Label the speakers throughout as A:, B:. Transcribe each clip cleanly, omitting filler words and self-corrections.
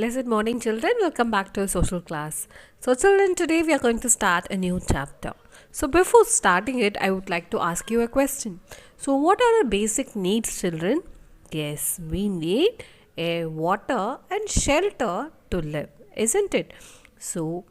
A: Yes, good morning, children. Welcome back to our social class. So, children, today we are going to start a new chapter. So, before starting it, I would like to ask you a question. So, what are our basic needs, children? Yes, we need air, water, and shelter to live, isn't it? So,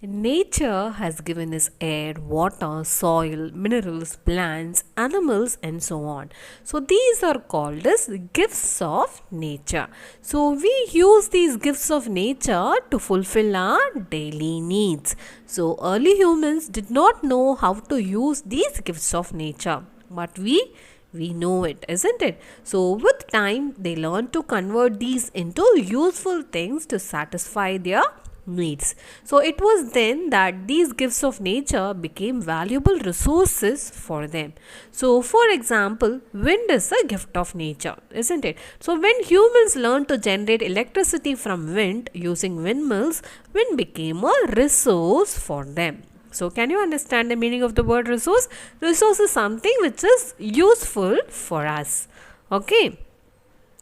A: nature has given us air, water, soil, minerals, plants, animals, and so on. So, these are called as gifts of nature. So, we use these gifts of nature to fulfill our daily needs. So, early humans did not know how to use these gifts of nature, but we know it, isn't it? So with time they learn to convert these into useful things to satisfy their needs. So it was then that these gifts of nature became valuable resources for them. So for example, wind is a gift of nature, isn't it? So when humans learned to generate electricity from wind using windmills, wind became a resource for them. So can you understand the meaning of the word resource? Resource is something which is useful for us. Okay.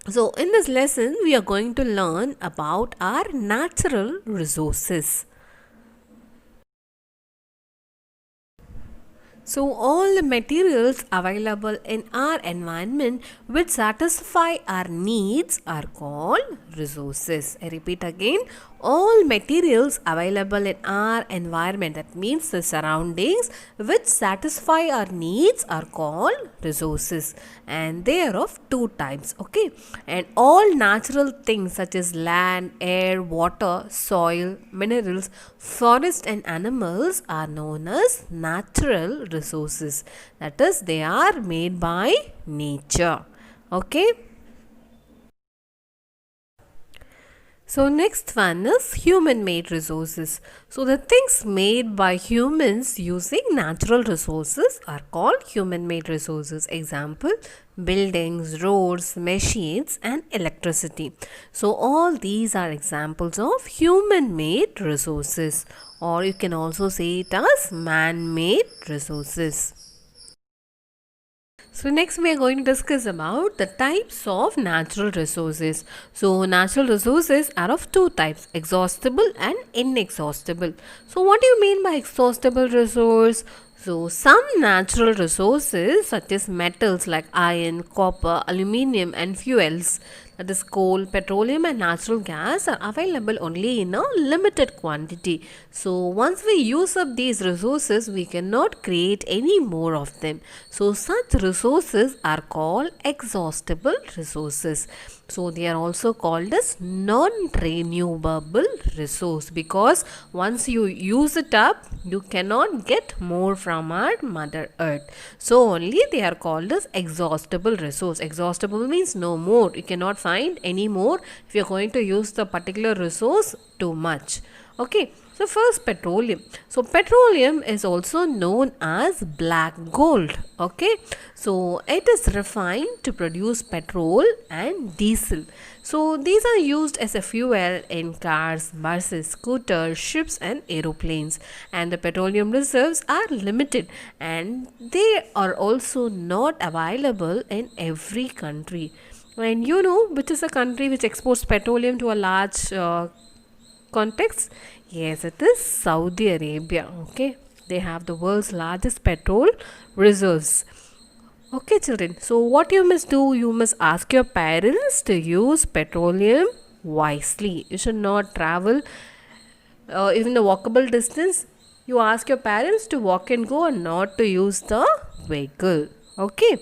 A: So in this lesson we are going to learn about our natural resources. So all the materials available in our environment which satisfy our needs are called resources. I repeat again, all materials available in our environment, that means the surroundings which satisfy our needs, are called resources, and they are of two types. Okay, and all natural things such as land, air, water, soil, minerals, forest and animals are known as natural resources, that is they are made by nature. Okay. So next one is human made resources. So the things made by humans using natural resources are called human made resources. Example, buildings, roads, machines and electricity. So all these are examples of human made resources, or you can also say it as man made resources. So next we are going to discuss about the types of natural resources. So natural resources are of two types, exhaustible and inexhaustible. So what do you mean by exhaustible resource? So some natural resources such as metals like iron, copper, aluminium and fuels, that is coal, petroleum and natural gas, are available only in a limited quantity. So once we use up these resources, we cannot create any more of them. So such resources are called exhaustible resources. So they are also called as non-renewable resource, because once you use it up, you cannot get more from our mother earth. So only they are called as exhaustible resource. Exhaustible means no more. You cannot find any more if you are going to use the particular resource too much. Okay. So first, petroleum. So petroleum is also known as black gold. Okay. So it is refined to produce petrol and diesel. So these are used as a fuel in cars, buses, scooters, ships and aeroplanes. And the petroleum reserves are limited, and they are also not available in every country. And you know which is a country which exports petroleum to a large context? Yes, it is Saudi Arabia. Okay, they have the world's largest petrol reserves. Okay, children. So, what you must do, you must ask your parents to use petroleum wisely. You should not travel even the walkable distance. You ask your parents to walk and go and not to use the vehicle. Okay.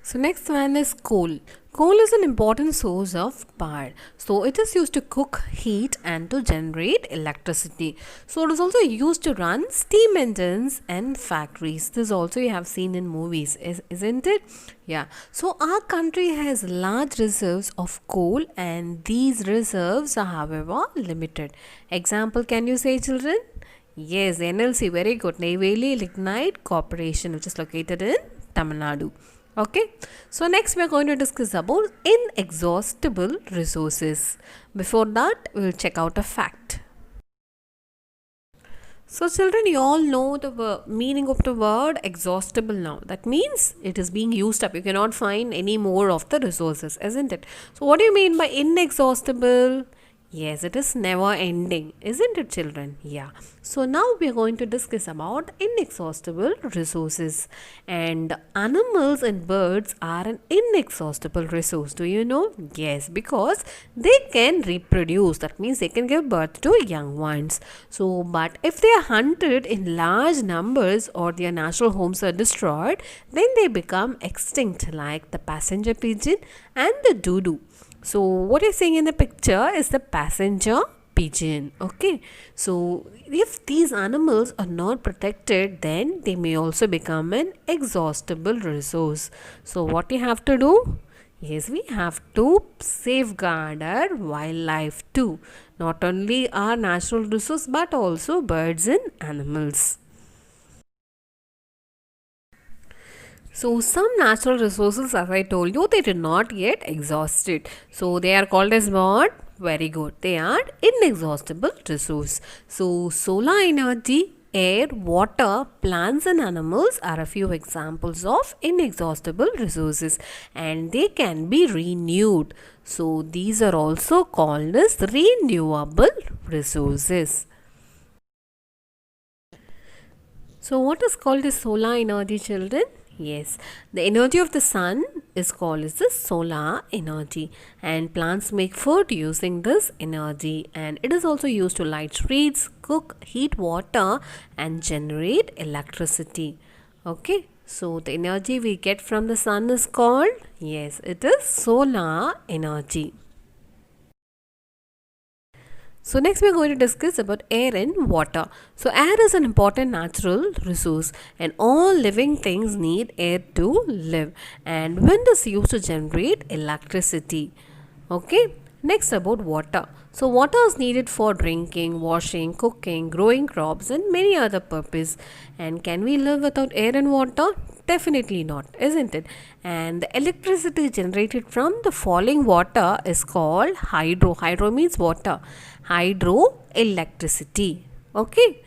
A: So next one is coal. Coal is an important source of power. So it is used to cook, heat and to generate electricity. So it is also used to run steam engines and factories. This also you have seen in movies, isn't it? Yeah. So our country has large reserves of coal, and these reserves are however limited. Example, can you say, children? Yes, NLC, very good. Neyveli Lignite Corporation, which is located in Tamil Nadu. Okay, so next we are going to discuss about inexhaustible resources. Before that, we will check out a fact. So, children, you all know the meaning of the word exhaustible now. That means it is being used up. You cannot find any more of the resources, isn't it? So, what do you mean by inexhaustible? Yes, it is never ending, isn't it, children? Yeah. So now we are going to discuss about inexhaustible resources. And animals and birds are an inexhaustible resource. Do you know? Yes, because they can reproduce. That means they can give birth to young ones. So, but if they are hunted in large numbers or their natural homes are destroyed, then they become extinct, like the passenger pigeon and the dodo. So what you're seeing in the picture is the passenger pigeon. Okay, so if these animals are not protected, then they may also become an exhaustible resource. So what you have to do? Yes, we have to safeguard our wildlife too, not only our natural resource but also birds and animals. So some natural resources, as I told you, they did not get exhausted. So they are called as what? Very good. They are inexhaustible resource. So solar energy, air, water, plants and animals are a few examples of inexhaustible resources, and they can be renewed. So these are also called as renewable resources. So what is called as solar energy, children? Yes, the energy of the sun is called as the solar energy, and plants make food using this energy, and it is also used to light streets, cook, heat water and generate electricity. Okay, so the energy we get from the sun is called, yes, it is solar energy. So next we are going to discuss about air and water. So air is an important natural resource, and all living things need air to live, and wind is used to generate electricity. Okay. Next about water. So water is needed for drinking, washing, cooking, growing crops and many other purposes. And can we live without air and water? Definitely not, isn't it? And the electricity generated from the falling water is called hydro. Hydro means water. Hydroelectricity. Okay.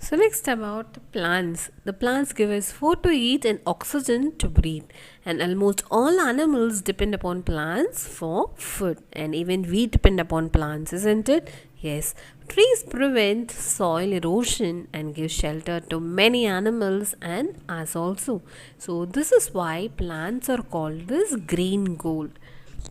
A: So next about the plants. The plants give us food to eat and oxygen to breathe. And almost all animals depend upon plants for food. And even we depend upon plants, isn't it? Yes. Trees prevent soil erosion and give shelter to many animals and us also. So this is why plants are called this green gold.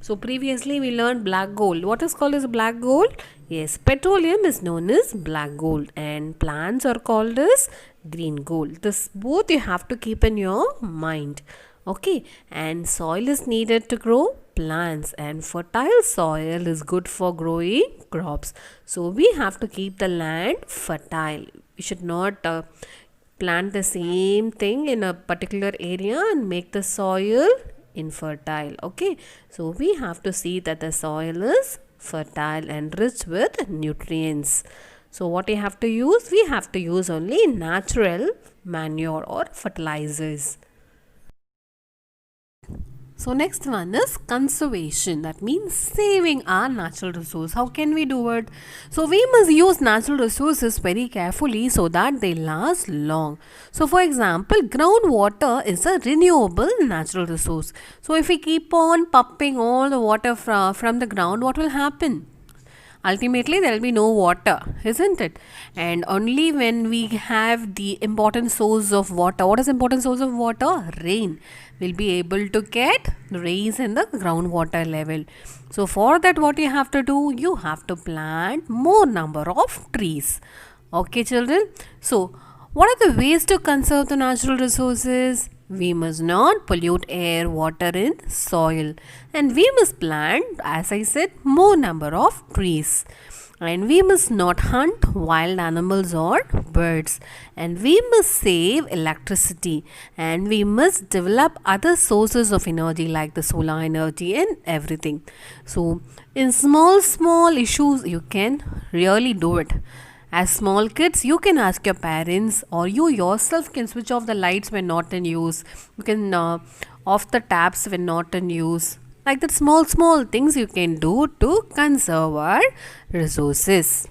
A: So previously we learned black gold. What is called as black gold? Yes, petroleum is known as black gold and plants are called as green gold. This both you have to keep in your mind. Okay, and soil is needed to grow plants, and fertile soil is good for growing crops. So we have to keep the land fertile. We should not plant the same thing in a particular area and make the soil infertile. Okay, so we have to see that the soil is fertile and rich with nutrients. So what we have to use? We have to use only natural manure or fertilizers. So next one is conservation. That means saving our natural resource. How can we do it? So we must use natural resources very carefully so that they last long. So for example, groundwater is a renewable natural resource. So if we keep on pumping all the water from the ground, what will happen? Ultimately there will be no water, isn't it? And only when we have the important source of water, what is important source of water? Rain. We'll be able to get raise in the groundwater level. So for that what you have to do? You have to plant more number of trees. Okay children. So what are the ways to conserve the natural resources? We must not pollute air, water and soil. And we must plant, as I said, more number of trees. And we must not hunt wild animals or birds. And we must save electricity. And we must develop other sources of energy like the solar energy and everything. So, in small issues, you can really do it. As small kids, you can ask your parents or you yourself can switch off the lights when not in use. You can off the taps when not in use. like that small things you can do to conserve our resources.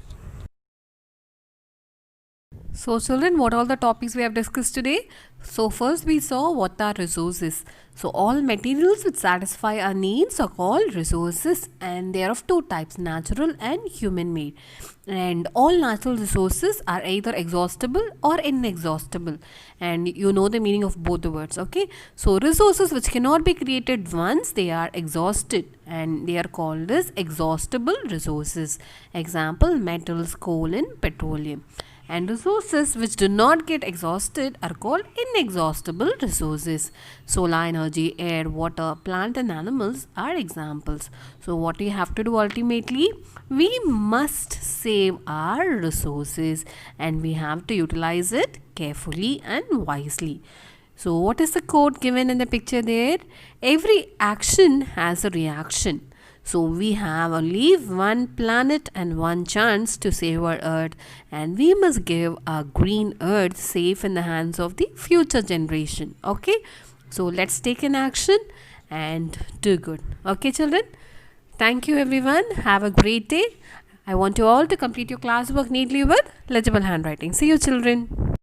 A: So, children, what are the topics we have discussed today? So, first we saw what are resources. So, all materials which satisfy our needs are called resources, and they are of two types, natural and human made. And all natural resources are either exhaustible or inexhaustible, and you know the meaning of both the words. Okay, so resources which cannot be created once they are exhausted, and they are called as exhaustible resources. Example, metals, coal and petroleum. And resources which do not get exhausted are called inexhaustible resources. Solar energy, air, water, plant and animals are examples. So what we have to do ultimately? We must save our resources and we have to utilize it carefully and wisely. So what is the quote given in the picture there? Every action has a reaction. So we have only one planet and one chance to save our earth, and we must give our green earth safe in the hands of the future generation. Okay, so let's take an action and do good. Okay, children, thank you everyone. Have a great day. I want you all to complete your classwork neatly with legible handwriting. See you, children.